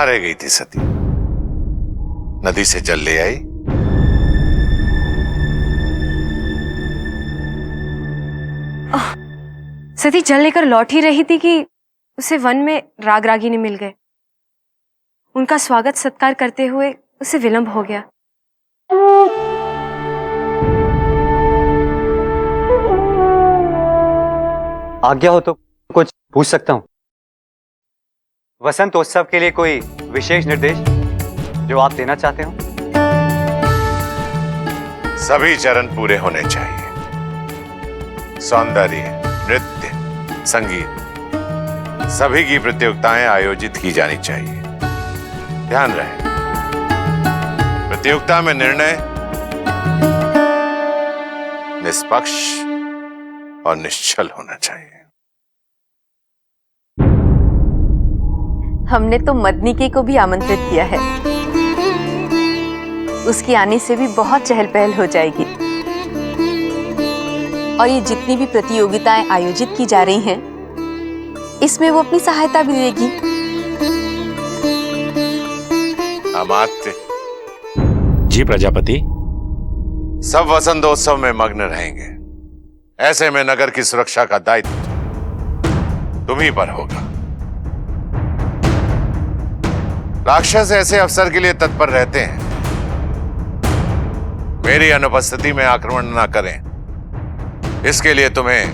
कहाँ रह गई थी सती? नदी से जल ले आई? सती जल लेकर लौट ही रही थी कि उसे वन में राग रागिनी मिल गए। उनका स्वागत सत्कार करते हुए उसे विलंब हो गया। आज्ञा हो तो कुछ पूछ सकता हूँ? वसंतोत्सव के लिए कोई विशेष निर्देश जो आप देना चाहते हो? सभी चरण पूरे होने चाहिए। सौंदर्य, नृत्य, संगीत, सभी की प्रतियोगिताएं आयोजित की जानी चाहिए। ध्यान रहे, प्रतियोगिता में निर्णय निष्पक्ष और निश्चल होना चाहिए। हमने तो मदनिके को भी आमंत्रित किया है। उसके आने से भी बहुत चहल पहल हो जाएगी। और ये जितनी भी प्रतियोगिताएं आयोजित की जा रही हैं, इसमें वो अपनी सहायता भी देगी। अमात्य जी प्रजापति। सब वसंतोत्सव में मग्न रहेंगे। ऐसे में नगर की सुरक्षा का दायित्व तुम्ही पर होगा। राक्षस ऐसे अवसर के लिए तत्पर रहते हैं। मेरी अनुपस्थिति में आक्रमण ना करें, इसके लिए तुम्हें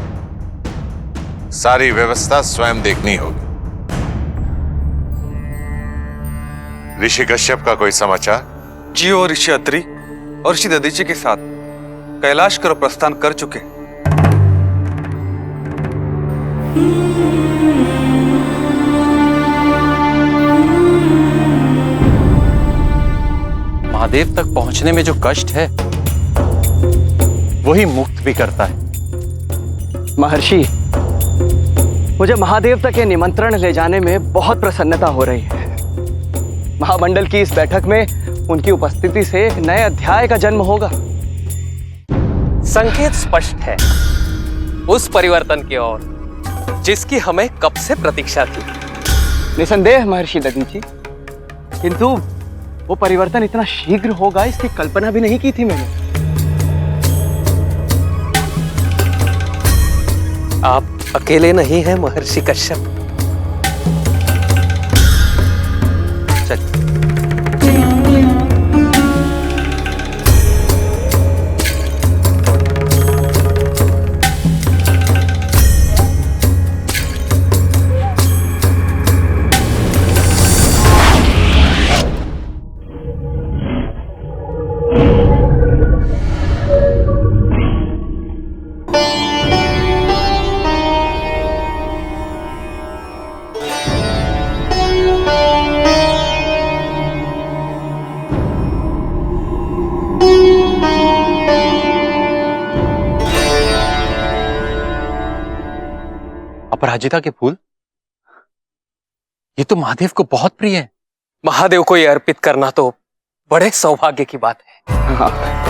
सारी व्यवस्था स्वयं देखनी होगी। ऋषि कश्यप का कोई समाचार? जी और ऋषि अत्रि और ऋषि दधीचि के साथ कैलाश कर प्रस्थान कर चुके। महादेव तक पहुंचने में जो कष्ट है वही मुक्त भी करता है। महर्षि, मुझे महादेव तक ये निमंत्रण ले जाने में बहुत प्रसन्नता हो रही है। महामंडल की इस बैठक में उनकी उपस्थिति से एक नए अध्याय का जन्म होगा। संकेत स्पष्ट है उस परिवर्तन की ओर जिसकी हमें कब से प्रतीक्षा थी। निसंदेह महर्षि दधीचि, किंतु वो परिवर्तन इतना शीघ्र होगा इसकी कल्पना भी नहीं की थी मैंने। आप अकेले नहीं हैं महर्षि कश्यप। अपराजिता के फूल, ये तो महादेव को बहुत प्रिय है। महादेव को यह अर्पित करना तो बड़े सौभाग्य की बात है। हाँ।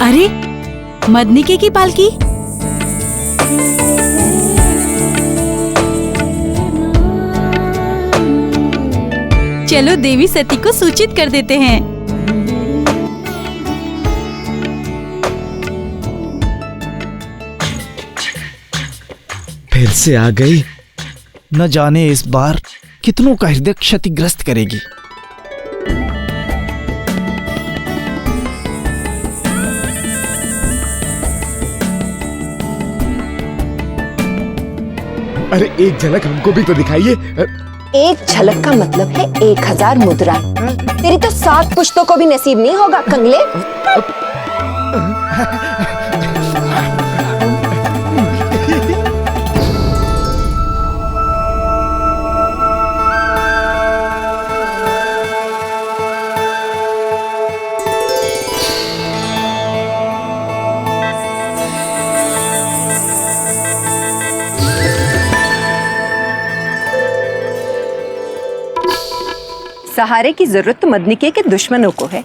अरे, मदनिके की पालकी। चलो देवी सती को सूचित कर देते हैं। फिर से आ गई। न जाने इस बार कितनों का हृदय क्षतिग्रस्त करेगी। अरे एक झलक हमको भी तो दिखाइए। एक झलक का मतलब है 1000 मुद्रा। तेरी तो 7 पुश्तों को भी नसीब नहीं होगा कंगले। सहारे की जरूरत तो मदनिके के दुश्मनों को है।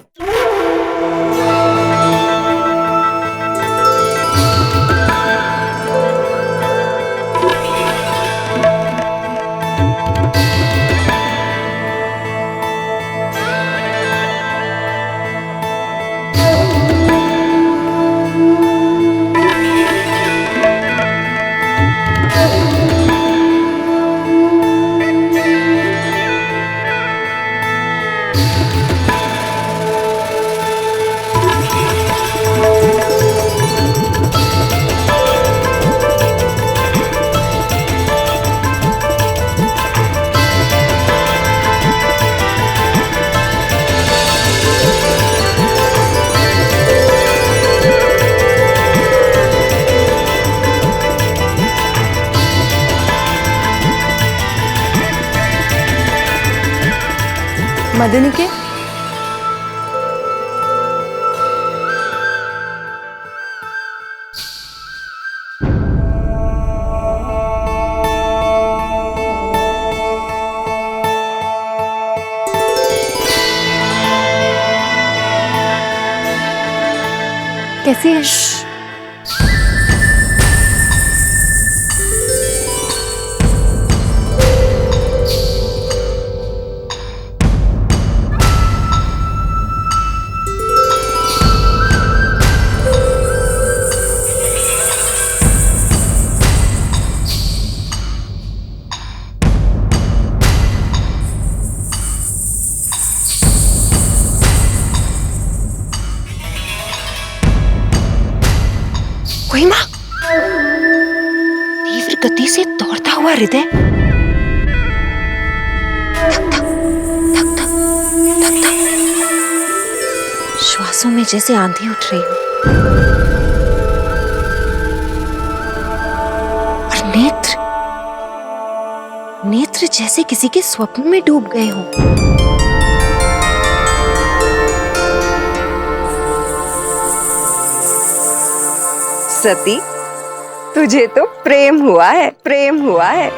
मदनिके, कैसी है? कोई माँ, तीव्र गति से दौड़ता हुआ हृदय, धक धक धक धक धक धक, श्वासों में जैसे आंधी उठ रही हो। और नेत्र नेत्र जैसे किसी के स्वप्न में डूब गए हों। सती, तुझे तो प्रेम हुआ है, प्रेम हुआ है।